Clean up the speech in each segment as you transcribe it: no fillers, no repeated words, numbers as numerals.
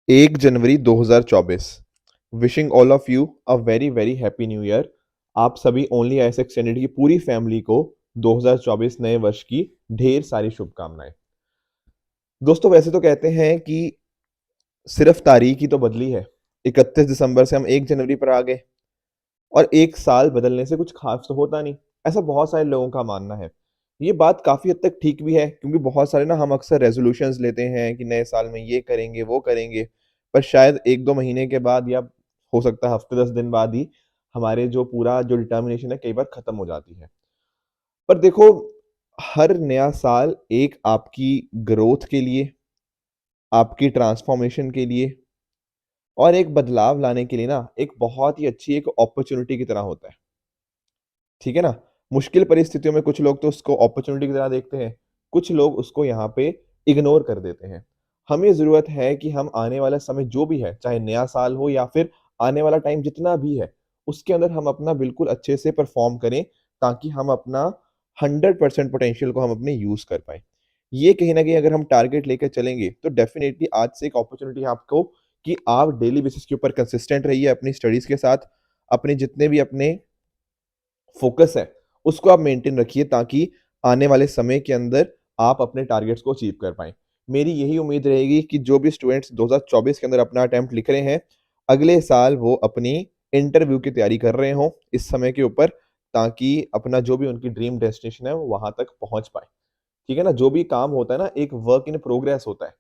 1 January 2024। Wishing all of you a very very happy new year. आप सभी only IAS extended की पूरी family को 2024 नए वर्ष की ढेर सारी शुभकामनाएं। दोस्तों, वैसे तो कहते हैं कि सिर्फ तारीख ही तो बदली है। 31 दिसंबर से हम 1 जनवरी पर आ गए और एक साल बदलने से कुछ खास तो होता नहीं, ऐसा बहुत सारे लोगों का मानना है। ये बात काफी हद तक ठीक भी है, क्योंकि बहुत सारे ना हम अक्सर रेजोल्यूशंस लेते हैं कि नए साल में ये करेंगे वो करेंगे, पर शायद 1-2 महीने के बाद या हो सकता है हफ्ते 10 दिन बाद ही हमारे जो पूरा जो डिटर्मिनेशन है कई बार खत्म हो जाती है। पर देखो, हर नया साल एक आपकी ग्रोथ के लिए, आपकी ट्रांसफॉर्मेशन के लिए और एक बदलाव लाने के लिए ना एक बहुत ही अच्छी एक अपॉर्चुनिटी की तरह होता है। ठीक है ना? मुश्किल परिस्थितियों में कुछ लोग तो उसको अपॉर्च्युनिटी की तरह देखते हैं, कुछ लोग उसको यहाँ पे इग्नोर कर देते हैं। हमें ज़रूरत है कि हम आने वाला समय जो भी है, चाहे नया साल हो या फिर आने वाला टाइम जितना भी है, उसके अंदर हम अपना बिल्कुल अच्छे से परफ़ॉर्म करें, ताकि हम अपना 100% पोटेंशियल को हम अपने यूज़ कर पाएँ। ये कहीं न कहीं अगर हम टारगेट लेकर चलेंगे, तो डेफ़िनिटली आज से एक अपॉर्च्युनिटी है आपको कि आप डेली बेसिस के ऊपर कंसिस्टेंट रहिए अपनी स्टडीज़ के साथ, अपने जितने भी अपने फ़ोकस है, उसको आप मेंटेन रखिए, ताकि आने वाले समय के अंदर आप अपने टारगेट्स को अचीव कर पाएँ। मेरी यही उम्मीद रहेगी कि जो भी स्टूडेंट्स 2024 के अंदर अपना अटेम्प्ट लिख रहे हैं, अगले साल वो अपनी इंटरव्यू की तैयारी कर रहे हों इस समय के ऊपर, ताकि अपना जो भी उनकी ड्रीम डेस्टिनेशन है, वो वहाँ तक पहुँच पाएँ। ठीक है ना? जो भी काम होता है ना, एक वर्क इन प्रोग्रेस होता है,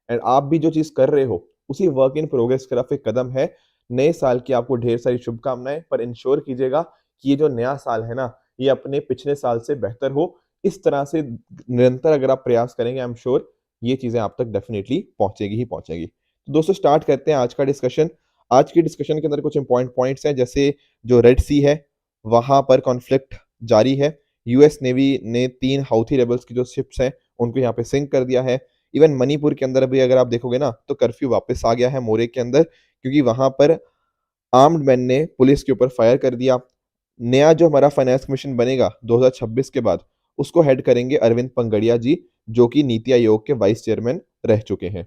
एंड आप भी जो चीज़ कर रहे हो, उसी वर्क इन प्रोग्रेस की तरफ एक कदम है। नए साल की आपको ढेर सारी शुभकामनाएँ, पर इंश्योर कीजिएगा कि ये जो नया साल है ना, ये अपने पिछले साल से बेहतर हो। इस तरह से निरंतर अगर आप प्रयास करेंगे, आई एम श्योर ये चीज़ें आप तक डेफ़िनिटली पहुँचेगी ही पहुँचेगी। तो दोस्तों, स्टार्ट करते हैं आज का डिस्कशन। आज की डिस्कशन के अंदर कुछ इम्पोर्टेंट पॉइंट्स हैं, जैसे जो रेड सी है, वहाँ पर कॉन्फ्लिक्ट जारी है। यूएस नेवी ने 3 हाउथी रेबल्स की जो शिप्स हैं, उनको यहाँ पे सिंक कर दिया है। इवन मणिपुर के अंदर भी अगर आप देखोगे ना, तो कर्फ्यू वापस आ गया है मोरे के अंदर, क्योंकि वहाँ पर आर्म्ड मैन ने पुलिस के ऊपर फायर कर दिया। नया जो हमारा फाइनेंस कमीशन बनेगा 2026 के बाद, उसको हेड करेंगे अरविंद पंगडिया जी, जो कि नीति आयोग के वाइस चेयरमैन रह चुके हैं।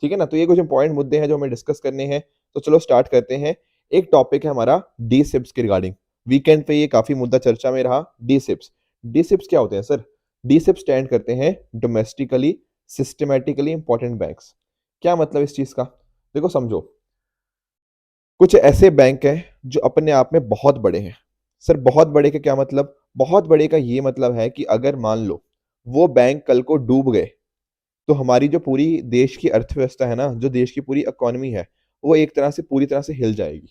ठीक है ना? तो ये कुछ इंपॉर्टेंट मुद्दे हैं जो हमें डिस्कस करने हैं। तो चलो स्टार्ट करते हैं। एक टॉपिक है हमारा डी-सिप्स के रिगार्डिंग। वीकेंड पे ये काफ़ी मुद्दा चर्चा में रहा, डी-सिप्स। डी-सिप्स क्या होते हैं सर? डी-सिप्स स्टैंड करते हैं डोमेस्टिकली सिस्टमैटिकली इम्पोर्टेंट बैंक्स। क्या मतलब इस चीज़ का? देखो समझो, कुछ ऐसे बैंक हैं जो अपने आप में बहुत बड़े हैं। सर बहुत बड़े का क्या मतलब? बहुत बड़े का ये मतलब है कि अगर मान लो वो बैंक कल को डूब गए, तो हमारी जो पूरी देश की अर्थव्यवस्था है ना, जो देश की पूरी इकोनॉमी है, वो एक तरह से पूरी तरह से हिल जाएगी।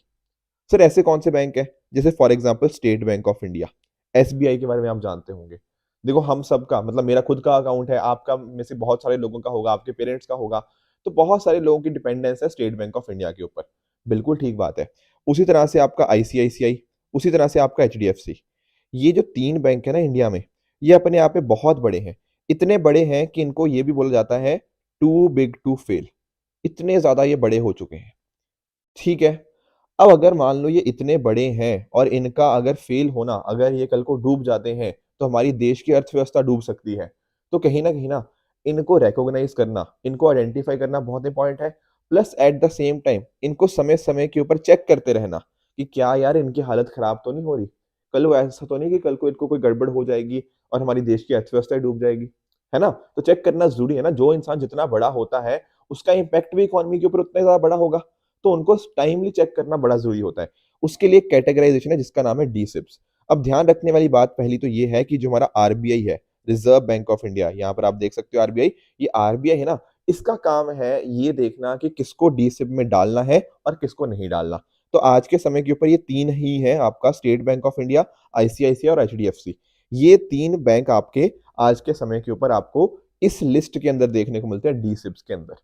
सर ऐसे कौन से बैंक हैं? जैसे for example state bank of India, SBI के बारे में आप जानते होंगे। देखो हम सबका मतलब मेरा खुद का अकाउंट है, आपका में से बहुत सारे लोगों का होगा, आपके पेरेंट्स का होगा, तो बहुत सारे लोगों की डिपेंडेंस है स्टेट बैंक ऑफ इंडिया के ऊपर। बिल्कुल ठीक बात है। उसी तरह से आपका आईसीआईसीआई, उसी तरह से आपका एचडीएफसी। ये जो 3 बैंक है ना इंडिया में, ये अपने आप में बहुत बड़े हैं। इतने बड़े हैं कि इनको ये भी बोला जाता है टू बिग टू फेल। इतने ज़्यादा ये बड़े हो चुके हैं। ठीक है। अब अगर मान लो ये इतने बड़े हैं और इनका अगर फेल होना, अगर ये कल को डूब जाते हैं, तो हमारी देश की अर्थव्यवस्था डूब सकती है। तो कहीं न कहीं ना इनको रिकॉग्नाइज़ करना, इनको आइडेंटिफ़ाई करना बहुत इम्पोर्टेंट है। Plus at the same time इनको समय-समय के ऊपर चेक करते रहना कि क्या यार इनकी हालत खराब तो नहीं हो रही? कल वो ऐसा तो नहीं कि कल को इनको कोई गड़बड़ हो जाएगी और हमारी देश की अर्थव्यवस्था ही डूब जाएगी। है ना? तो चेक करना ज़रूरी है ना, जो इंसान जितना बड़ा होता है, उसका इम्पैक्ट भी इकोनॉमी के ऊपर उतना ही ज़्यादा बड़ा होगा। तो उनको टाइमली चेक करना बड़ा ज़रूरी होता है। उसके लिए एक कैटेगराइज़ेशन है जिसका नाम है डी-सिप्स। अब ध्यान रखने वाली बात पहली तो ये है कि जो हमारा आरबीआई है, रिज़र्व बैंक ऑफ इंडिया, यहाँ पर आप देख सकते हो आरबीआई, ये आरबीआई है ना, इसका काम है ये देखना कि किसको डी-सिप में डालना है और किसको नहीं डालना। तो आज के समय के ऊपर ये 3 ही हैं आपका state bank of India, ICICI और एचडीएफसी। ये 3 बैंक आपके आज के समय के ऊपर आपको इस लिस्ट के अंदर देखने को मिलते हैं डी-सिप्स के अंदर।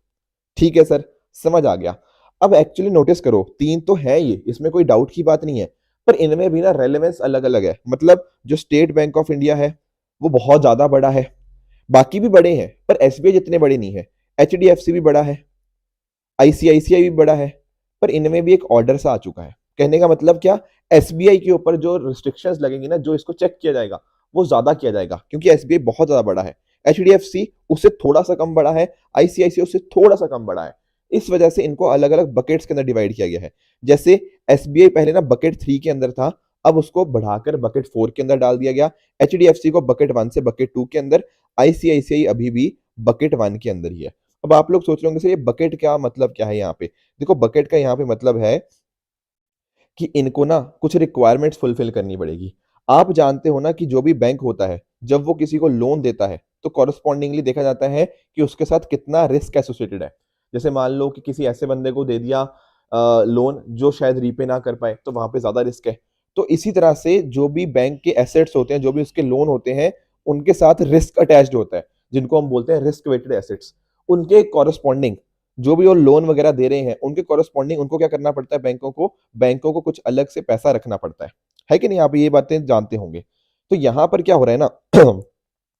ठीक है सर, समझ आ गया। अब एक्चुअली नोटिस करो 3 तो है ये, इसमें कोई डाउट की बात नहीं है। पर इनमें भी ना रेलेवेंस अलग-अलग है। मतलब जो स्टेट बैंक ऑफ इंडिया है, वो बहुत ज़्यादा बड़ा है। बाकी भी बड़े हैं, पर एसबीआई जितने बड़े नहीं है। एचडीएफसी भी बड़ा है, आईसीआईसीआई भी बड़ा है, पर इनमें भी एक ऑर्डर सा आ चुका है। कहने का मतलब क्या? एसबीआई के ऊपर जो रिस्ट्रिक्शंस लगेंगी ना, जो इसको चेक किया जाएगा, वो ज़्यादा किया जाएगा, क्योंकि एसबीआई बहुत ज़्यादा बड़ा है। एचडीएफसी उससे थोड़ा-सा कम बड़ा है, आईसीआईसीआई उससे थोड़ा-सा कम बड़ा है। इस वजह से इनको अलग अलग बकेट्स के अंदर डिवाइड किया गया है। जैसे एसबीआई पहले ना बकेट 3 के अंदर था, अब उसको बढ़ाकर बकेट 4 के अंदर डाल दिया गया। एचडीएफसी को बकेट 1 से बकेट 2 के अंदर, आईसीआईसीआई अभी भी बकेट 1 के अंदर ही है। अब आप लोग सोच रहे होंगे सर ये बकेट क्या मतलब क्या है यहाँ पे? देखो बकेट का यहाँ पे मतलब है कि इनको ना कुछ रिक्वायरमेंट्स फुलफिल करनी पड़ेगी। आप जानते हो ना कि जो भी बैंक होता है, जब वो किसी को लोन देता है, तो कॉरस्पॉन्डिंगली देखा जाता है कि उसके साथ कितना रिस्क एसोसिएटेड है। जैसे मान लो कि किसी ऐसे बंदे को दे दिया लोन जो शायद रीपे ना कर पाए, तो वहाँ पे ज़्यादा रिस्क है। तो इसी तरह से जो भी बैंक के एसेट्स होते हैं, जो भी उसके लोन होते हैं, उनके साथ रिस्क अटैच्ड होता है, जिनको हम बोलते हैं रिस्क वेटेड एसेट्स। उनके कॉरस्पॉन्डिंग जो भी वो लोन वगैरह दे रहे हैं, उनके कॉरस्पॉन्डिंग उनको क्या करना पड़ता है बैंकों को कुछ अलग से पैसा रखना पड़ता है कि नहीं? आप ये बातें जानते होंगे। तो यहाँ पर क्या हो रहा है ना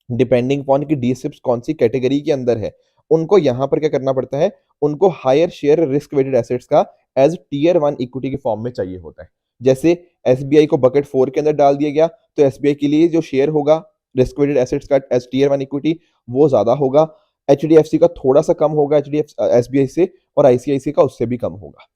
डिपेंडिंग अपॉन कि डीसिप्स कौन सी कैटेगरी के अंदर है, उनको यहाँ पर क्या करना पड़ता है, उनको higher share risk weighted assets का एज टियर 1 इक्विटी के फॉर्म में चाहिए होता है। जैसे एसबीआई को बकेट 4 के अंदर डाल दिया गया, तो एसबीआई के लिए जो शेयर होगा रिस्क वेटेड एसेट्स का एज टियर 1 इक्विटी वो ज्यादा होगा। एचडीएफसी का थोड़ा सा कम होगा एसबीआई से, और आईसीआईसी का उससे भी कम होगा।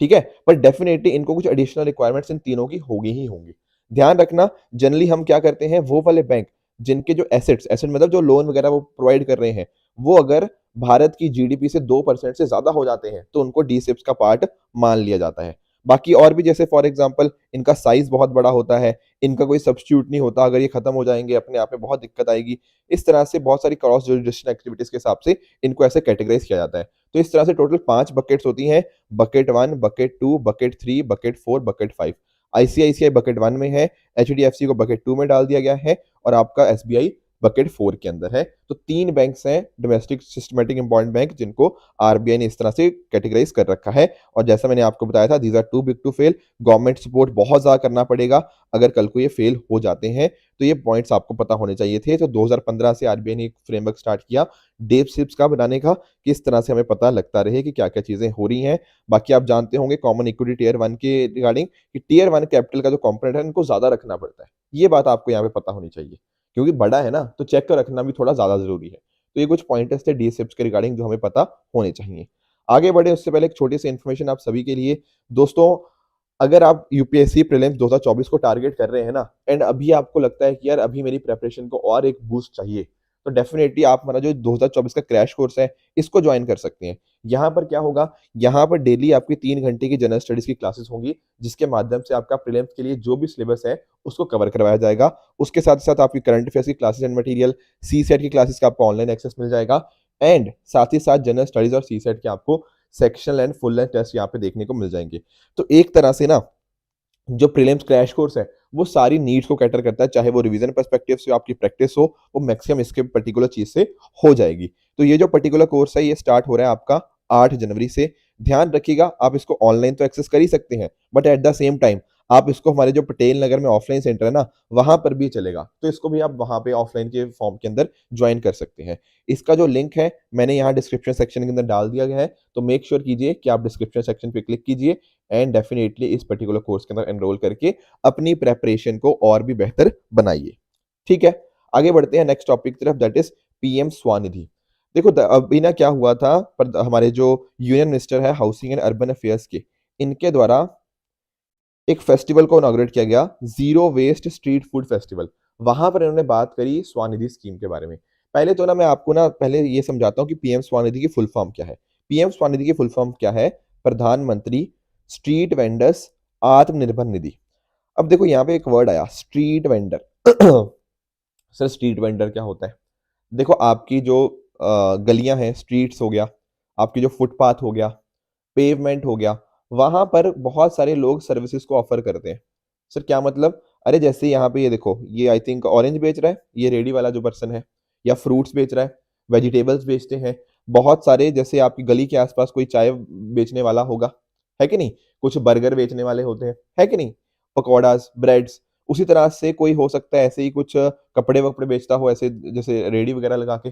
ठीक है, पर डेफिनेटली इनको कुछ एडिशनल रिक्वायरमेंट्स इन तीनों की होगी ही होंगी। ध्यान रखना, जनरली हम क्या करते हैं, वो वाले बैंक जिनके जो एसेट मतलब जो लोन वगैरह वो प्रोवाइड कर रहे हैं, वो अगर भारत की जीडीपी से 2% से ज्यादा हो जाते हैं, तो उनको डीसिप्स का पार्ट मान लिया जाता है। बाकी और भी जैसे फॉर एग्जांपल इनका साइज बहुत बड़ा होता है, इनका कोई सब्स्टिट्यूट नहीं होता, अगर ये खत्म हो जाएंगे अपने आप में बहुत दिक्कत आएगी। इस तरह से बहुत सारी क्रॉस जुरिडिक्शनल एक्टिविटीज के हिसाब से इनको ऐसे कैटेगराइज किया जाता है। तो इस तरह से टोटल 5 बकेट्स होती हैं, bucket 1, bucket 2, bucket 3, bucket 4, bucket 5। ICICI bucket 1 में है, एचडीएफसी को बकेट 2 में डाल दिया गया है, और आपका एसबीआई बकेट 4 के अंदर है। तो 3 बैंक्स हैं डोमेस्टिक सिस्टमैटिक इंपॉर्टेंट बैंक, जिनको आरबीआई ने इस तरह से कैटेगराइज कर रखा है। और जैसा मैंने आपको बताया था, these are too big to fail. Government support बहुत ज्यादा करना पड़ेगा अगर कल को ये फेल हो जाते हैं। तो ये पॉइंट्स आपको पता होने चाहिए थे। तो 2015 से आरबीआई ने एक फ्रेमवर्क स्टार्ट किया डेप सिप्स का बनाने का, किस तरह से हमें पता लगता रहे कि क्या क्या चीजें हो रही हैं। बाकी आप जानते होंगे कॉमन इक्विटी टियर 1 के रिगार्डिंग कि टियर 1 कैपिटल का जो कॉम्पोनेंट है इनको ज्यादा रखना पड़ता है। ये बात आपको यहाँ पे पता होनी चाहिए, क्योंकि बड़ा है ना, तो चेक कर रखना भी थोड़ा ज्यादा जरूरी है। तो ये कुछ पॉइंटर्स थे डीसिप्स के रिगार्डिंग जो हमें पता होने चाहिए। आगे बढ़े उससे पहले एक छोटी सी इन्फॉर्मेशन आप सभी के लिए दोस्तों, अगर आप यूपीएससी प्रीलिम्स 2024 को टारगेट कर रहे हैं ना, एंड अभी आपको लगता है कि यार अभी मेरी प्रेपरेशन को और एक बूस्ट चाहिए, तो डेफिनेटली आप हमारा जो 2024 का क्रैश कोर्स है इसको ज्वाइन कर सकते हैं। यहाँ पर क्या होगा, यहाँ पर डेली आपकी 3 घंटे की जनरल स्टडीज की क्लासेस होंगी, जिसके माध्यम से आपका प्रीलिम्स के लिए जो भी सिलेबस है उसको कवर करवाया जाएगा। उसके साथ साथ आपकी करंट अफेयर्स की classes and material, CSAT की क्लासेस का आपको ऑनलाइन एक्सेस मिल जाएगा, एंड साथ ही साथ जनरल स्टडीज और सी सेट के आपको sectional and full length test यहाँ पे देखने को मिल जाएंगे। तो एक तरह से ना जो प्रीलिम्स क्रैश कोर्स है वो सारी नीड्स को कैटर करता है, चाहे वो रिवीजन पर्सपेक्टिव से आपकी प्रैक्टिस हो, वो मैक्सिमम इसके पर्टिकुलर चीज से हो जाएगी। तो ये जो पर्टिकुलर कोर्स है ये स्टार्ट हो रहा है आपका 8 जनवरी से। ध्यान रखिएगा, आप इसको ऑनलाइन तो एक्सेस कर ही सकते हैं, but at the same time आप इसको हमारे जो पटेल नगर में ऑफलाइन सेंटर है ना, वहां पर भी चलेगा, तो इसको भी आप वहां पे ऑफलाइन के फॉर्म के अंदर ज्वाइन कर सकते हैं। इसका जो लिंक है मैंने यहाँ डिस्क्रिप्शन सेक्शन के अंदर डाल दिया गया है, तो मेक श्योर कीजिए कि आप डिस्क्रिप्शन सेक्शन पे क्लिक कीजिए एंड डेफिनेटली इस पर्टिकुलर कोर्स के अंदर एनरोल करके अपनी प्रेपरेशन को और भी बेहतर बनाइए। ठीक है, आगे बढ़ते हैं नेक्स्ट टॉपिक की तरफ, दैट इज पीएम स्वनिधि। देखो अभी ना क्या हुआ था, पर हमारे जो यूनियन मिनिस्टर है हाउसिंग एंड अर्बन अफेयर्स के, इनके द्वारा एक फेस्टिवल को इनॉग्रेट किया गया, zero waste street food festival. वहां पर इन्होंने बात करी स्वनिधि स्कीम के बारे में। पहले तो ना मैं आपको ना पहले ये समझाता हूँ कि पीएम स्वनिधि की फुल फॉर्म क्या है। पीएम स्वनिधि की फुल फॉर्म क्या है, प्रधानमंत्री स्ट्रीट वेंडर्स आत्मनिर्भर निधि। अब देखो यहाँ पे एक वर्ड आया street vendor sir street vendor क्या होता है? देखो आपकी जो गलियां हैं, स्ट्रीट्स हो गया, आपकी जो फुटपाथ हो गया, पेवमेंट हो गया, वहां पर बहुत सारे लोग सर्विसेज को ऑफर करते हैं। सर क्या मतलब? अरे जैसे यहाँ पे ये देखो, ये आई थिंक ऑरेंज बेच रहा है, ये रेडी वाला जो पर्सन है, या फ्रूट्स बेच रहा है, वेजिटेबल्स बेचते हैं बहुत सारे। जैसे आपकी गली के आसपास कोई चाय बेचने वाला होगा, है कि नहीं? कुछ बर्गर बेचने वाले होते हैं, है कि नहीं? पकौड़ास, ब्रेड्स। उसी तरह से कोई हो सकता है ऐसे ही कुछ कपड़े वपड़े बेचता हो, ऐसे जैसे रेडी वगैरह लगा के,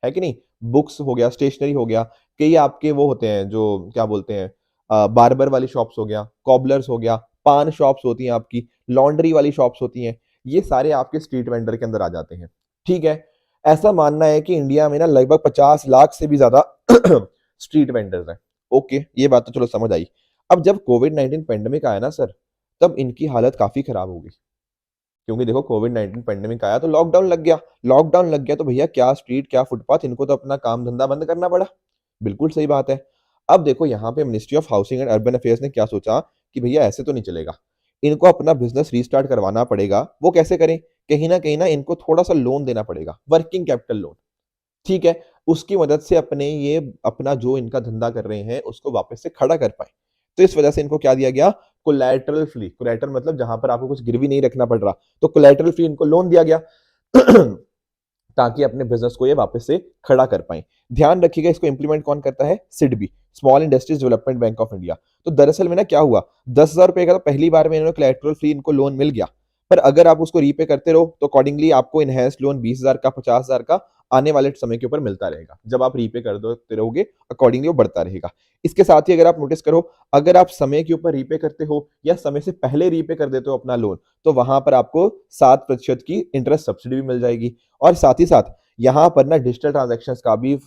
है कि नहीं? बुक्स हो गया, स्टेशनरी हो गया, कई आपके वो होते हैं जो क्या बोलते हैं, बार्बर वाली शॉप्स हो गया, कॉबलर्स हो गया, पान शॉप्स होती हैं आपकी, लॉन्ड्री वाली शॉप्स होती हैं, ये सारे आपके स्ट्रीट वेंडर के अंदर आ जाते हैं। ठीक है, ऐसा मानना है कि इंडिया में ना लगभग 50 लाख से भी ज्यादा स्ट्रीट वेंडर्स हैं। ओके, ये बात तो चलो समझ आई। अब जब कोविड-19 पैंडेमिक आया ना सर, तब इनकी हालत काफ़ी खराब हो गई। क्योंकि देखो कोविड-19 पैंडेमिक आया तो लॉकडाउन लग गया। लॉकडाउन लग गया तो भैया क्या स्ट्रीट, क्या फुटपाथ, इनको तो अपना काम-धंधा बंद करना पड़ा। बिल्कुल सही बात है। अब देखो यहाँ पे ministry of housing and urban affairs ने क्या सोचा कि भैया ऐसे तो नहीं चलेगा। इनको अपना बिज़नेस रीस्टार्ट करवाना पड़ेगा। वो कैसे करें? कहीं न कहीं ना इनको थोड़ा-सा लोन देना पड़ेगा, वर्किंग कैपिटल लोन। ठीक है, उसकी मदद से अपने ये अपना जो इनका धंधा कर रहे हैं, उसको वापस से खड़ा कर पाएँ। तो इस वजह से इनको क्या दिया गया? कोलैटरल फ्री, कोलैटरल मतलब जहाँ पर आपको कुछ गिरवी नहीं रखना पड़ रहा, तो कोलैटरल फ्री इनको लोन दिया गया। ताकि अपने बिज़नेस को ये वापस से खड़ा कर पाएँ। ध्यान रखिएगा इसको इम्प्लीमेंट कौन करता है? SIDBI, small industries development bank of India. तो दरअसल में ना क्या हुआ, ₹10,000 का तो पहली बार में इन्होंने कोलैटरल फ्री इनको लोन मिल गया। पर अगर आप उसको रीपे करते रहो, तो अकॉर्डिंगली आपको एनहांस्ड लोन 20,000 का, 50,000 का आने वाले समय के ऊपर मिलता रहेगा। जब आप रीपे कर देते रहोगे, अकॉर्डिंगली वो बढ़ता रहेगा। इसके साथ ही अगर आप नोटिस करो, अगर आप समय के ऊपर रीपे करते हो या समय से पहले रीपे कर देते हो अपना लोन, तो वहाँ पर आपको 7% की इंटरेस्ट सब्सिडी भी मिल जाएगी। और साथ ही साथ यहाँ पर ना डिजिटल ट्रांज़ैक्शंस का भी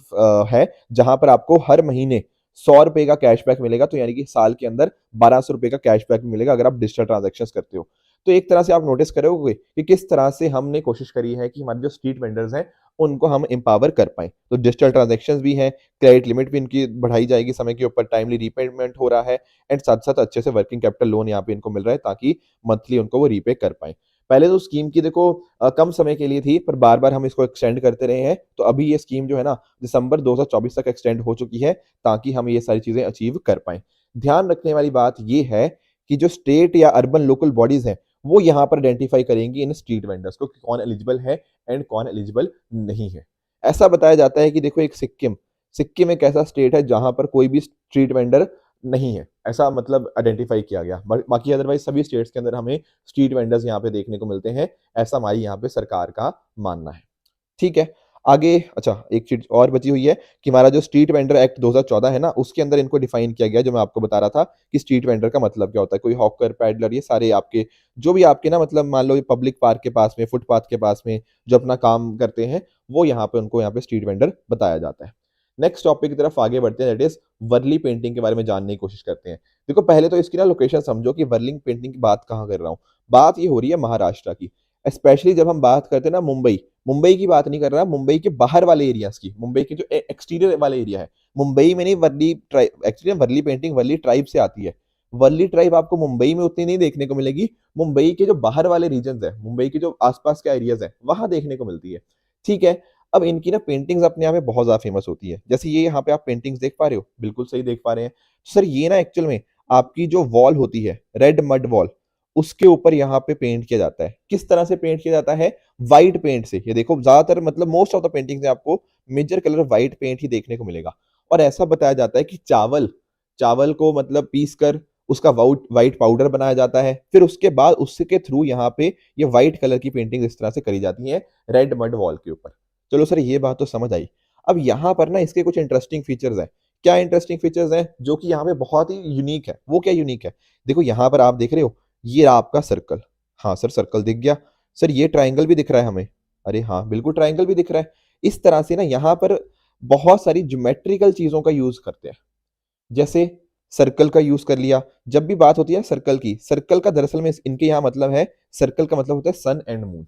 है, जहाँ पर आपको हर महीने ₹100 का कैशबैक मिलेगा, तो यानी कि साल के अंदर ₹1200 का कैशबैक भी मिलेगा अगर आप डिजिटल ट्रांज़ैक्शंस करते हो। तो एक तरह से आप नोटिस करोगे कि किस तरह से हमने कोशिश करी है कि हमारे जो स्ट्रीट वेंडर्स हैं, उनको हम एम्पावर कर पाएँ। तो डिजिटल ट्रांज़ैक्शंस भी हैं, क्रेडिट लिमिट भी इनकी बढ़ाई जाएगी समय के ऊपर, टाइमली रीपेमेंट हो रहा है एंड साथ-साथ अच्छे से वर्किंग कैपिटल लोन यहाँ पे इनको मिल रहा है ताकि मंथली उनको वो रीपे कर पाएँ। पहले तो स्कीम की देखो कम समय के लिए थी, पर बार-बार हम इसको एक्सटेंड करते रहे हैं, तो अभी ये स्कीम जो है ना, दिसंबर 2024 तक एक्सटेंड हो चुकी है, ताकि हम ये सारी चीज़ें अचीव कर पाएँ। ध्यान रखने वाली बात ये है कि जो स्टेट या अर्बन लोकल बॉडीज़ हैं, वो यहाँ पर आइडेंटिफ़ाई करेंगी इन स्ट्रीट वेंडर्स को कि कौन एलिजिबल है एंड कौन एलिजिबल नहीं है। ऐसा बताया जाता है कि देखो एक सिक्किम, सिक्किम एक ऐसा स्टेट है जहाँ पर कोई भी स्ट्रीट वेंडर नहीं है, ऐसा मतलब आइडेंटिफ़ाई किया गया। बट बाकी अदरवाइज़ सभी स्टेट्स के अंदर हमें स्ट्रीट वेंडर्स यहाँ पे देखने को मिलते हैं, ऐसा हमारी यहाँ पे सरकार का मानना है। ठीक है, आगे अच्छा एक चीज़ और बची हुई है कि हमारा जो स्ट्रीट वेंडर एक्ट 2014 है ना, उसके अंदर इनको डिफ़ाइन किया गया है, जो मैं आपको बता रहा था कि स्ट्रीट वेंडर का मतलब क्या होता है। कोई हॉकर, पैडलर ये सारे आपके जो भी आपके ना मतलब मान लो पब्लिक पार्क के पास में, फुटपाथ के पास में जो अपना काम करते हैं, वो यहाँ पे उनको यहाँ पे स्ट्रीट वेंडर बताया जाता है। नेक्स्ट टॉपिक की तरफ आगे बढ़ते हैं दैट इज़ वर्ली पेंटिंग के बारे में जानने की कोशिश करते हैं। देखो पहले तो इसकी ना लोकेशन समझो कि वर्लिंग पेंटिंग की बात कहाँ कर रहा हूँ। बात ये हो रही है महाराष्ट्र की। स्पेशली जब हम बात करते हैं ना मुंबई, मुंबई की बात नहीं कर रहा, मुंबई के बाहर वाले एरियाज़ की, मुंबई के जो एक्सटीरियर वाले एरिया है। मुंबई में नहीं Warli tribe actually Warli painting Warli tribe से आती है। वर्ली ट्राइब आपको मुंबई में उतनी नहीं देखने को मिलेगी, मुंबई के जो बाहर वाले रीजन्स हैं, मुंबई के जो आस-पास के एरियाज़ हैं, वहाँ देखने को मिलती है। ठीक है, अब इनकी ना पेंटिंग्स अपने आप में बहुत ज़्यादा फेमस होती है। जैसे ये यहाँ पे आप पेंटिंग्स देख पा रहे हो, बिल्कुल सही देख पा रहे हैं। सर ये ना एक्चुअल में आपकी जो वॉल होती है, रेड मड वॉल, उसके ऊपर यहाँ पे पेंट किया जाता है। किस तरह से पेंट किया जाता है? व्हाइट पेंट से। ये देखो ज़्यादातर मतलब मोस्ट ऑफ द पेंटिंग्स में आपको मेजर कलर व्हाइट पेंट ही देखने को मिलेगा। और ऐसा बताया जाता है कि चावल चावल को मतलब पीस कर उसका वाउट व्हाइट पाउडर बनाया जाता है। फिर उसके बाद उसके थ्रू यहाँ पे ये व्हाइट कलर की पेंटिंग इस तरह से करी जाती है रेड मड वॉल के ऊपर। चलो सर ये बात तो समझ आई। अब यहाँ पर ना इसके कुछ इंटरेस्टिंग फीचर्स हैं। क्या इंटरेस्टिंग फीचर्स हैं? जो कि यहाँ पे बहुत ही यूनिक है। वो क्या यूनिक है? देखो यहाँ पर आप देख रहे हो, ये रहा आपका सर्कल। हाँ सर सर्कल दिख गया। सर ये ट्रायंगल भी दिख रहा है हमें। अरे हाँ, बिल्कुल ट्रायंगल भी दिख रहा है। इस तरह से ना यहाँ पर बहुत सारी ज्योमेट्रिकल चीज़ों का यूज़ करते हैं। जैसे सर्कल का यूज़ कर लिया। जब भी बात होती है सर्कल की, सर्कल का दरअसल में इनके यहाँ मतलब है, सर्कल का मतलब होता है सन एंड मून।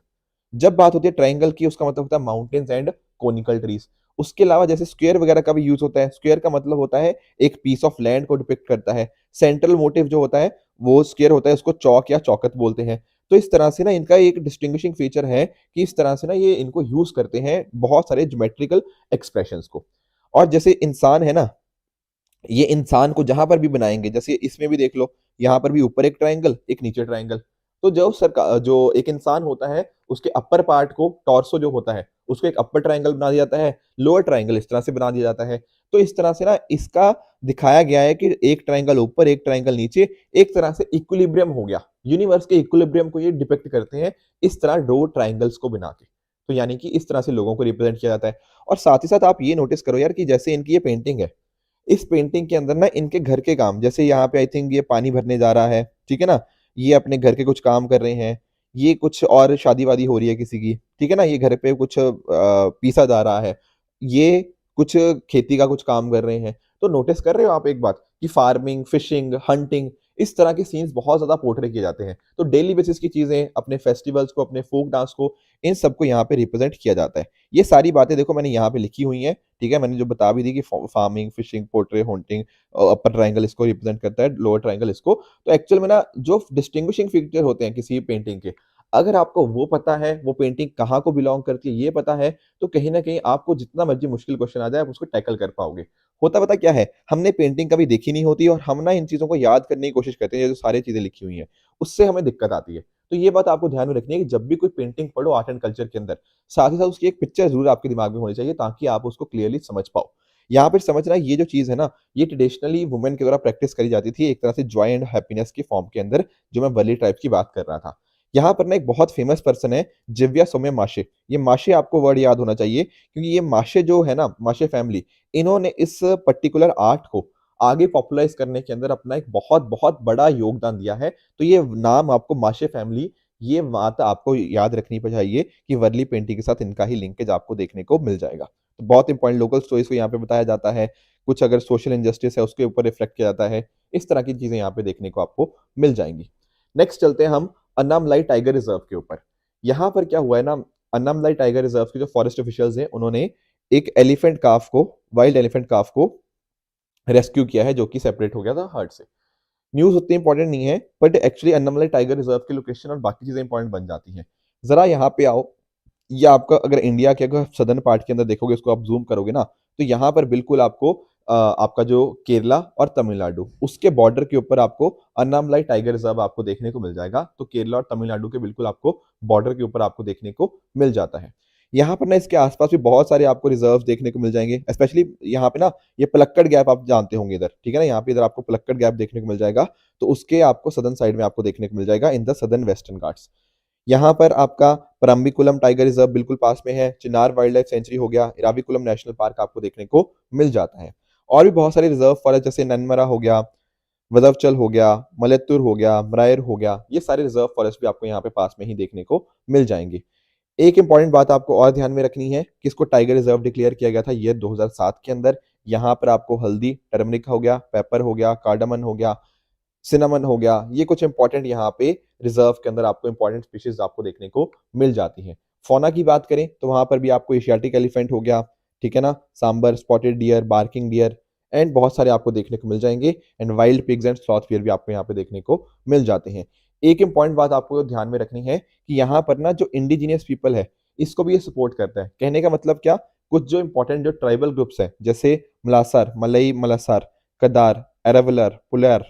जब बात होती है ट्रायंगल की, उसका मतलब होता है माउंटेन्स एंड कोनिकल ट्रीज। उसके अलावा जैसे स्क्वायर वगैरह का भी यूज होता है। स्क्वायर का मतलब होता है एक पीस ऑफ लैंड को डिपिक्ट करता है। सेंट्रल मोटिव जो होता है वो स्क्वायर होता है, उसको चौक या चौकत बोलते हैं। तो इस तरह से ना इनका एक डिस्टिंग्विशिंग फीचर है कि इस तरह से ना ये इनको यूज करते हैं बहुत सारे ज्योमेट्रिकल एक्सप्रेशंस को। और जैसे इंसान है ना, ये इंसान को जहां पर भी बनाएंगे, जैसे इसमें भी देख लो, यहाँ पर भी ऊपर एक ट्रायंगल, एक नीचे ट्रायंगल। तो जो एक इंसान होता है, उसके अपर पार्ट को, टॉर्सो जो होता है, उसको एक अपर ट्रायंगल बना दिया जाता है, लोअर ट्रायंगल इस तरह से बना दिया जाता है। तो इस तरह से ना इसका दिखाया गया है कि एक ट्रायंगल ऊपर, एक ट्रायंगल नीचे, एक तरह से इक्विलिब्रियम हो गया। यूनिवर्स के इक्विलिब्रियम को ये डिपिक्ट करते हैं इस तरह दो ट्रायंगल्स को बना के। तो यानी कि इस तरह से लोगों को रिप्रेजेंट किया जाता है। और साथ ही साथ आप ये नोटिस करो यार कि जैसे इनकी ये पेंटिंग है, इस पेंटिंग के अंदर ना इनके घर के काम, जैसे यहाँ पे आई थिंक ये पानी भरने जा रहा है, ठीक है ना? ये अपने घर के कुछ काम कर रहे हैं, ये कुछ और शादी-वादी हो रही है किसी की, ठीक है ना? ये घर पे कुछ पीसा जा रहा है, ये कुछ खेती का कुछ काम कर रहे हैं। तो नोटिस कर रहे हो आप एक बात कि फार्मिंग, फिशिंग, हंटिंग इस तरह के सीन्स बहुत ज़्यादा पोर्ट्रे किए जाते हैं। तो डेली बेसिस की चीज़ें, अपने फेस्टिवल्स को, अपने फोक डांस को, इन सबको यहाँ पे रिप्रेजेंट किया जाता है। ये सारी बातें देखो मैंने यहाँ पे लिखी हुई हैं, ठीक है? मैंने जो बता भी दी कि फार्मिंग, फिशिंग, पोर्ट्रे, हंटिंग, अपर ट्रायंगल इसको रिप्रेजेंट करता है, लोअर ट्रायंगल इसको। तो एक्चुअल में ना जो डिस्टिंग्विशिंग फीचर होते हैं किसी पेंटिंग के, अगर आपको वो पता है, वो पेंटिंग कहाँ को बिलॉन्ग करती है, ये पता है, तो कहीं न कहीं आपको जितना मर्ज़ी मुश्किल क्वेश्चन आ जाए, आप उसको टैकल कर पाओगे। होता पता क्या है, हमने पेंटिंग कभी देखी नहीं होती और हम ना इन चीज़ों को याद करने की कोशिश करते हैं, ये जो सारी चीज़ें लिखी हुई हैं, उससे हमें दिक्कत आती है। तो ये बात आपको ध्यान में रखनी है कि जब भी कोई पेंटिंग पढ़ो आर्ट एंड कल्चर के अंदर, साथ ही साथ उसकी एक पिक्चर ज़रूर आपके दिमाग में होनी चाहिए ताकि आप उसको क्लियरली समझ पाओ। यहाँ पे समझना ये जो चीज़ है ना, ये ट्रेडिशनली वुमेन के द्वारा प्रैक्टिस करी जाती थी, एक तरह से जॉय एंड हैप्पीनेस के फॉर्म के अंदर, जो मैं वर्ली ट्राइब की बात कर रहा था। यहाँ पर ना एक बहुत फेमस पर्सन है, जिव्या सोम्य माशे। ये माशे आपको वर्ड याद होना चाहिए क्योंकि ये माशे जो है ना, माशे फैमिली, इन्होंने इस पर्टिकुलर आर्ट को आगे पॉपुलराइज़ करने के अंदर अपना एक बहुत-बहुत बड़ा योगदान दिया है। तो ये नाम आपको माशे फैमिली, ये बात आपको याद रखनी चाहिए कि वर्ली पेंटिंग के साथ इनका ही लिंकेज आपको देखने को मिल जाएगा। तो बहुत इंपॉर्टेंट लोकल स्टोरीज़ को यहाँ पे बताया जाता है, कुछ अगर सोशल इनजस्टिस है उसके ऊपर रिफ्लेक्ट किया जाता है, इस तरह की चीज़ें यहाँ पे देखने को आपको मिल जाएँगी। नेक्स्ट चलते हैं हम अन्नामलाई टाइगर रिज़र्व के ऊपर। यहाँ पर क्या हुआ है ना, अन्नामलाई टाइगर रिज़र्व के जो फॉरेस्ट ऑफिशियल्स हैं, उन्होंने एक एलिफेंट काफ को, वाइल्ड एलिफेंट काफ को रेस्क्यू किया है, जो कि सेपरेट हो गया था हर्ड से। न्यूज़ उतनी इंपॉर्टेंट नहीं है, but actually Annamalai tiger reserve की लोकेशन और बाकी चीज़ें इंपॉर्टेंट बन जाती हैं। ज़रा यहाँ पे आओ, ये आपका अगर इंडिया के अगर सदर्न पार्ट के अंदर देखोगे, इसको आप ज़ूम करोगे ना, तो यहाँ पर बिल्कुल आपको आपका जो केरला और तमिलनाडु, उसके बॉर्डर के ऊपर आपको अन्नामलाई टाइगर रिज़र्व आपको देखने को मिल जाएगा। तो केरला और तमिलनाडु के बिल्कुल आपको बॉर्डर के ऊपर आपको देखने को मिल जाता है। यहाँ पर ना इसके आस-पास भी बहुत सारे आपको रिज़र्व्स देखने को मिल जाएँगे, स्पेशली यहाँ पे ना ये पलक्कड़ गैप आप जानते होंगे इधर, ठीक है ना? यहाँ पे इधर आपको पलक्कड़ गैप देखने को मिल जाएगा, तो उसके आपको सदर्न साइड में आपको देखने को मिल जाएगा in the southern western Ghats. यहाँ पर आपका परम्बिकुलम टाइगर रिज़र्व बिल्कुल पास में है, चिनार वाइल्ड लाइफ सेंचुरी हो गया, इराविकुलम नेशनल पार्क आपको देखने को मिल जाता है। और भी बहुत सारे रिज़र्व फॉरेस्ट जैसे ननमरा हो गया, वदवचल हो गया, मलत्तुर हो गया, मरायर हो गया, ये सारे रिज़र्व फॉरेस्ट भी आपको यहाँ पे पास में ही देखने को मिल जाएँगे। एक इम्पॉर्टेंट बात आपको और ध्यान में रखनी है कि इसको टाइगर रिज़र्व डिक्लेयर किया गया था ये 2007 के अंदर। यहाँ पर आपको हल्दी, टर्मरिक हो गया, पेपर हो गया, कार्डामन हो गया, सिनेमन हो गया, ये कुछ इंपॉर्टेंट यहाँ पे रिज़र्व के अंदर आपको इंपॉर्टेंट स्पीशीज़ आपको देखने को मिल जाती हैं। फ़ौना की बात करें तो वहाँ पर भी आपको एशियाटिक एलिफेंट हो गया, ठीक है ना? Sambar, spotted deer, barking deer and बहुत सारे आपको देखने को मिल जाएँगे and wild pigs and sloth deer भी आपको यहाँ पे देखने को मिल जाते हैं। एक इम्पॉर्टेंट बात आपको ध्यान में रखनी है कि यहाँ पर ना जो इंडिजिनियस पीपल है, इसको भी ये सपोर्ट करता है। कहने का मतलब क्या? कुछ जो इंपॉर्टेंट जो ट्राइबल ग्रुप्स हैं, जैसे मलासार, मलई मलासार, कदार, एरावलर, पुलैर,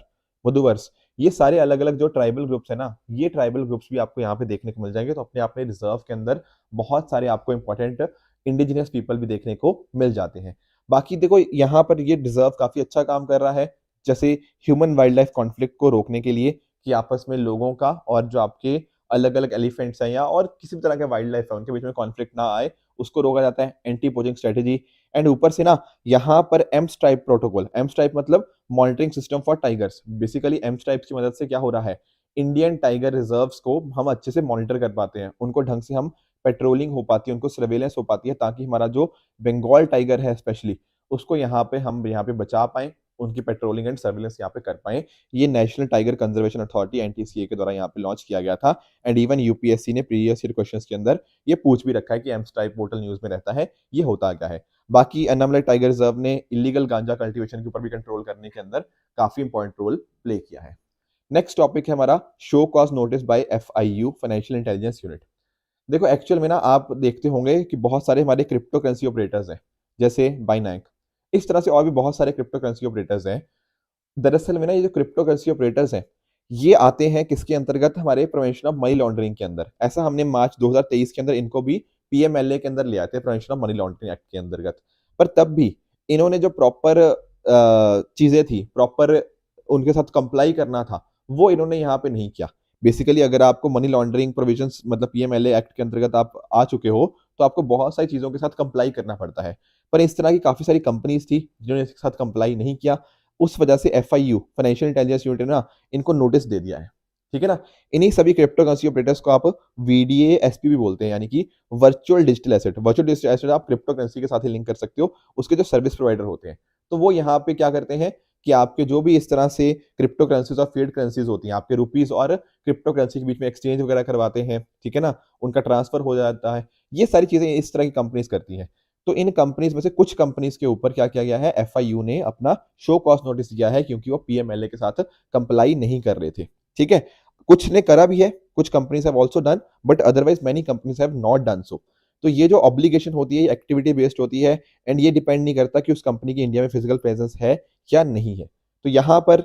मुदुवर्स, ये सारे अलग-अलग जो ट्राइबल ग्रुप्स हैं ना, ये ट्राइबल ग्रुप्स भी आपको यहाँ पे देखने को मिल जाएँगे। तो अपने-अपने रिज़र्व के अंदर बहुत सारे आपको इम्पोर्टेंट इंडिजिनस पीपल भी देखने को मिल जाते हैं। बाकी देखो यहाँ पर ये रिज़र्व काफ़ी अच्छा काम कर रहा है, जैसे ह्यूमन वाइल्ड लाइफ कॉन्फ्लिक्ट को रोकने के लिए कि आपस में लोगों का और जो आपके अलग-अलग एलिफेंट्स हैं या और किसी भी तरह के वाइल्ड लाइफ है, उनके बीच में कॉन्फ्लिक्ट ना आए, उसको रोका जाता है। एंटी पोचिंग स्ट्रैटेजी एंड ऊपर से ना यहाँ पर एम्स टाइप प्रोटोकॉल, एम्स टाइप मतलब monitoring system for tigers. Basically एम्स टाइप्स की मदद से क्या हो रहा है, इंडियन टाइगर रिजर्व्स को हम अच्छे से मॉनिटर कर पाते हैं, उनको ढंग से हम पेट्रोलिंग हो पाती है, उनको सर्वेलेंस हो पाती है ताकि हमारा जो बंगाल टाइगर है स्पेशली, उसको यहाँ पे हम यहाँ पे बचा पाएँ, उनकी पेट्रोलिंग एंड सर्वेलेंस यहाँ पे कर पाएँ। ये national tiger conservation authority NTCA के द्वारा यहाँ पे लॉन्च किया गया था एंड इवन यूपीएससी ने प्रीवियस ईयर क्वेश्चंस के अंदर ये पूछ भी रखा है कि एम्स टाइप पोर्टल न्यूज़ में रहता है, ये होता क्या है? बाकी अन्नामलाई टाइगर रिजर्व ने इल्लीगल गांजा कल्टीवेशन के ऊपर भी कंट्रोल करने के अंदर काफी इंपॉर्टेंट रोल प्ले किया है। नेक्स्ट टॉपिक है हमारा show cause notice bye FIU financial intelligence unit. देखो एक्चुअल में ना आप देखते होंगे कि बहुत सारे हमारे क्रिप्टो करेंसी ऑपरेटर्स हैं, जैसे बाइनैंक, इस तरह से और भी बहुत सारे क्रिप्टो करेंसी ऑपरेटर्स हैं। दरअसल में ना ये जो क्रिप्टो करेंसी ऑपरेटर्स हैं, ये आते हैं किसके अंतर्गत? हमारे प्रिवेंशन ऑफ मनी लॉन्ड्रिंग के अंदर। ऐसा हमने मार्च 2023 के अंदर इनको भी पीएमएलए के अंदर ले आते हैं, prevention of money laundering act के अंतर्गत। पर तब भी इन्होंने जो प्रॉपर चीजें थी, प्रॉपर उनके साथ कंप्लाई करना था, वो इन्होंने यहाँ पे नहीं किया। बेसिकली अगर आपको मनी लॉन्ड्रिंग प्रोविजंस मतलब पीएमएलए एक्ट के अंतर्गत आप आ चुके हो, तो आपको बहुत सारी चीजों के साथ कंप्लाई करना पड़ता है। पर इस तरह की काफी सारी कंपनीज थी जिन्होंने इसके साथ कंप्लाई नहीं किया, उस वजह से एफआईयू फाइनेंशियल इंटेलिजेंस यूनिट ने ना इनको नोटिस दे दिया है, ठीक है ना? इन्हीं सभी क्रिप्टो करेंसी ऑपरेटर्स को आप वीडीएएसपी भी बोलते हैं, यानी कि virtual digital asset. Virtual digital asset आप क्रिप्टो करेंसी के साथ ही लिंक कर सकते हो, उसके जो सर्विस प्रोवाइडर होते हैं। तो वो यहाँ पे क्या करते हैं कि आपके जो भी इस तरह से क्रिप्टो करेंसीज और फिएट करेंसीज होती हैं, आपके रुपीस और क्रिप्टो करेंसी के बीच में एक्सचेंज वगैरह करवाते हैं, ठीक है ना, उनका ट्रांसफर हो जाता है, ये सारी चीजें इस तरह की कंपनीज करती हैं। तो इन कंपनीज में से कुछ कंपनीज के ऊपर क्या किया गया है, एफआईयू ने अपना शो कॉज नोटिस दिया है, क्योंकि वो पीएमएलए के साथ कंप्लाई नहीं कर रहे थे, ठीक है। कुछ ने करा भी है, कुछ companies have also done, but otherwise many companies have not done so. तो ये जो ऑब्लिगेशन होती है, एक्टिविटी बेस्ड होती है, एंड ये डिपेंड नहीं करता कि उस कंपनी की इंडिया में फिजिकल प्रेजेंस है या नहीं है। तो यहाँ पर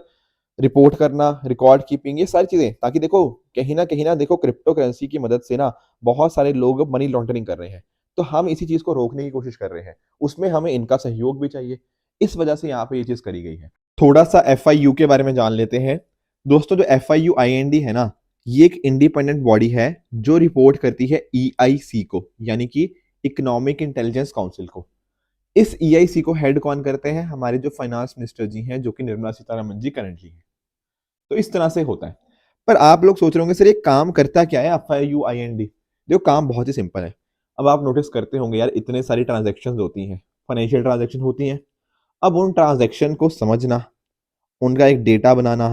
रिपोर्ट करना, रिकॉर्ड कीपिंग, ये सारी चीजें, ताकि देखो कहीं ना देखो क्रिप्टो करेंसी की मदद से ना बहुत सारे लोग मनी लॉन्ड्रिंग कर रहे हैं। तो हम इसी चीज को रोकने की कोशिश कर रहे हैं, उसमें हमें इनका सहयोग भी चाहिए, इस वजह से यहाँ पे ये चीज करी गई है। थोड़ा सा एफआईयू के बारे में जान लेते हैं। दोस्तों, जो एफआईयू आईएनडी है ना, ये एक इंडिपेंडेंट बॉडी है जो रिपोर्ट करती है ईआईसी को, यानी कि इकोनॉमिक इंटेलिजेंस काउंसिल को। इस ईआईसी को हेड कौन करते हैं, हमारे जो फाइनेंस मिनिस्टर जी हैं, जो कि निर्मला सीतारमन जी करंटली हैं। तो इस तरह से होता है। पर आप लोग सोच रहे होंगे सर ये काम करता क्या है एफआईयू आईएनडी? देखो काम बहुत ही सिंपल है। अब आप नोटिस करते होंगे यार, इतने सारी ट्रांजैक्शंस होती हैं, फाइनेंशियल ट्रांजैक्शन होती हैं। अब उन ट्रांजैक्शन को समझना, उनका एक डेटा बनाना,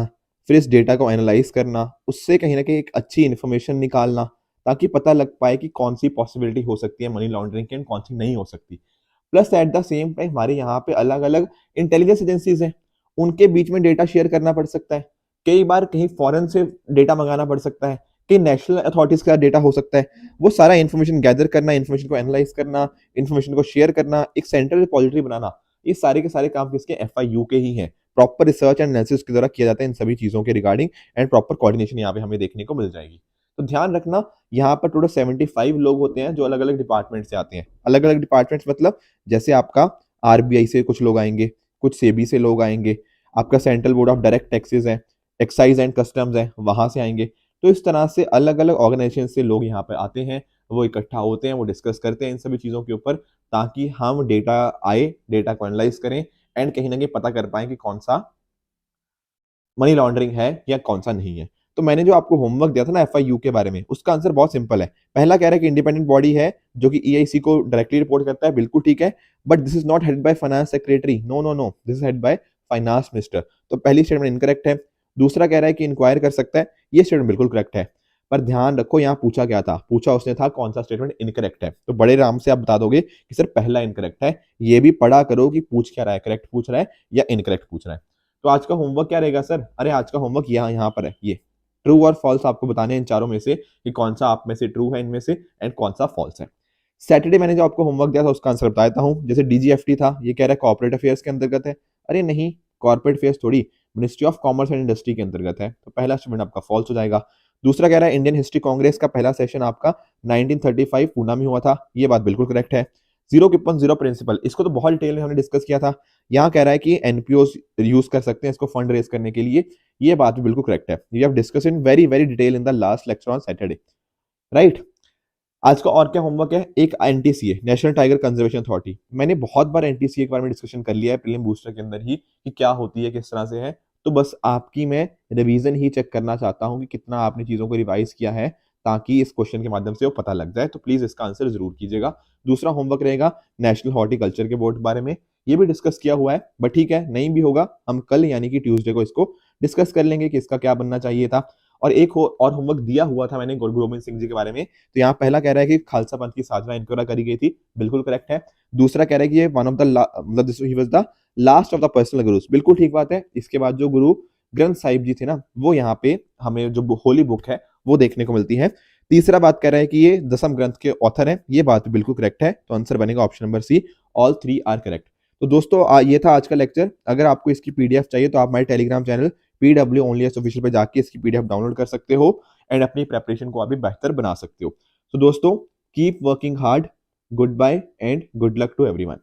फिर इस डेटा को एनालाइज करना, उससे कहीं ना कहीं एक अच्छी इन्फॉर्मेशन निकालना, ताकि पता लग पाए कि कौन सी पॉसिबिलिटी हो सकती है मनी लॉन्ड्रिंग की एंड कौन सी नहीं हो सकती। Plus at the same time हमारे यहाँ पे अलग अलग इंटेलिजेंस एजेंसीज हैं, उनके बीच में डेटा शेयर करना पड़ सकता है। कई बार कहीं फॉरेन से डेटा मंगाना पड़ सकता है, कहीं नेशनल अथॉरिटीज का डेटा हो सकता है। वो सारा इन्फॉर्मेशन गैदर करना, इन्फॉर्मेशन को एनालाइज करना, इन्फॉर्मेशन को शेयर करना, एक सेंट्रल रिपोजिटरी बनाना, ये सारे के सारे काम किसके, एफआईयू के ही हैं। प्रॉपर रिसर्च एंड एनालिसिस के द्वारा किया जाता है इन सभी चीजों के रिगार्डिंग, एंड प्रॉपर कोऑर्डिनेशन यहाँ पे हमें देखने को मिल जाएगी। तो ध्यान रखना, यहाँ पर टोटल 75 लोग होते हैं जो अलग अलग डिपार्टमेंट से आते हैं। अलग अलग डिपार्टमेंट्स मतलब जैसे आपका आरबीआई से कुछ लोग आएंगे, कुछ सेबी से लोग आएंगे, आपका central board of direct taxes है, एक्साइज एंड कस्टम्स है, वहां से आएंगे। तो इस तरह से अलग अलग ऑर्गेनाइजेशन से लोग यहाँ पे आते हैं, वो इकट्ठा होते हैं, वो डिस्कस करते हैं इन सभी चीजों के ऊपर, ताकि हम डेटा आए, डेटा को एनालाइज करें, एंड कहीं ना कहीं पता कर पाए कि कौन सा मनी लॉन्ड्रिंग है या कौन सा नहीं है। तो मैंने जो आपको होमवर्क दिया था ना एफआईयू के बारे में, उसका आंसर बहुत सिंपल है। पहला कह रहा है कि इंडिपेंडेंट बॉडी है जो कि ईआईसी को डायरेक्टली रिपोर्ट करता है, बिल्कुल ठीक है, but this is not head by finance secretary, no no no, this is head by finance minister. तो पहली स्टेटमेंट इनकरेक्ट है। दूसरा कह रहा है कि इंक्वायर कर सकता है, ये स्टेटमेंट बिल्कुल करेक्ट है। पर ध्यान रखो, यहाँ पूछा क्या था, पूछा उसने था कौन सा स्टेटमेंट इनकरेक्ट है। तो बड़े आराम से आप बता दोगे कि सर पहला इनकरेक्ट है। ये भी पढ़ा करो कि पूछ क्या रहा है, करेक्ट पूछ रहा है या इनकरेक्ट पूछ रहा है। तो आज का होमवर्क क्या रहेगा सर? अरे आज का होमवर्क यहाँ पर है, ये ट्रू और फॉल्स आपको बताने हैं इन चारों में से कि कौन सा आप में से ट्रू है इनमें से एंड कौन सा फॉल्स है। सैटरडे मैंने जो आपको होमवर्क दिया था उसका आंसर बता देता हूँ। जैसे डीजीएफटी था, ये कह रहा है कॉर्पोरेट अफेयर्स के अंतर्गत है। अरे नहीं, कॉर्पोरेट अफेयर्स थोड़ी, ministry of commerce and industry के अंतर्गत है। तो पहला स्टेटमेंट आपका फॉल्स हो जाएगा। दूसरा कह रहा है इंडियन हिस्ट्री कांग्रेस का पहला सेशन आपका 1935 पूना में हुआ था, ये बात बिल्कुल करेक्ट है। 0.0 प्रिंसिपल, इसको तो बहुत डिटेल में हमने डिस्कस किया था। यहाँ कह रहा है कि एनपीओ यूज कर सकते हैं इसको फंड रेज करने के लिए, ये बात भी बिल्कुल करेक्ट है। We have discuss in very very detail in the last lecture on Saturday, right. आज का और क्या होमवर्क है, एक NTCA, national tiger conservation authority. मैंने बहुत बार एनटीसीए के बारे में डिस्कशन कर लिया है प्रीलिम बूस्टर के अंदर ही, कि क्या होती है, किस तरह से है। तो बस आपकी मैं रिवीजन ही चेक करना चाहता हूँ कि कितना आपने चीजों को रिवाइज किया है, ताकि इस क्वेश्चन के माध्यम से वो पता लग जाए। तो प्लीज इसका आंसर जरूर कीजिएगा। दूसरा होमवर्क रहेगा नेशनल हॉर्टिकल्चर के बोर्ड के बारे में, ये भी डिस्कस किया हुआ है, बट ठीक है, नहीं भी होगा, हम कल यानी कि ट्यूसडे को इसको डिस्कस कर लेंगे कि इसका क्या बनना चाहिए था। और एक और होमवर्क दिया हुआ था मैंने गुरु गोविंद सिंह जी के बारे में। तो यहाँ पहला कह रहा है कि खालसा पंथ की साधना इनके करी गई थी, बिल्कुल करेक्ट है। दूसरा कह रहा है कि ये वन ऑफ द मतलब ही was the last of the personal gurus, बिल्कुल ठीक बात है। इसके बाद जो गुरु ग्रंथ साहिब जी थे ना, वो यहाँ पे हमें जो होली बुक है वो देखने को मिलती है। तीसरा बात कह रहा है कि ये दसम ग्रंथ के ऑथर है, ये बात बिल्कुल करेक्ट है। तो आंसर बनेगा option number C, all three are correct. तो दोस्तों ये था आज का लेक्चर। अगर आपको इसकी पीडीएफ चाहिए तो आप हमारे telegram channel PW only official पे जाके इसकी पीडीएफ डाउनलोड कर सकते हो एंड अपनी प्रेपरेशन को अभी बेहतर बना सकते हो। तो दोस्तों keep working hard, good bye and good luck to everyone.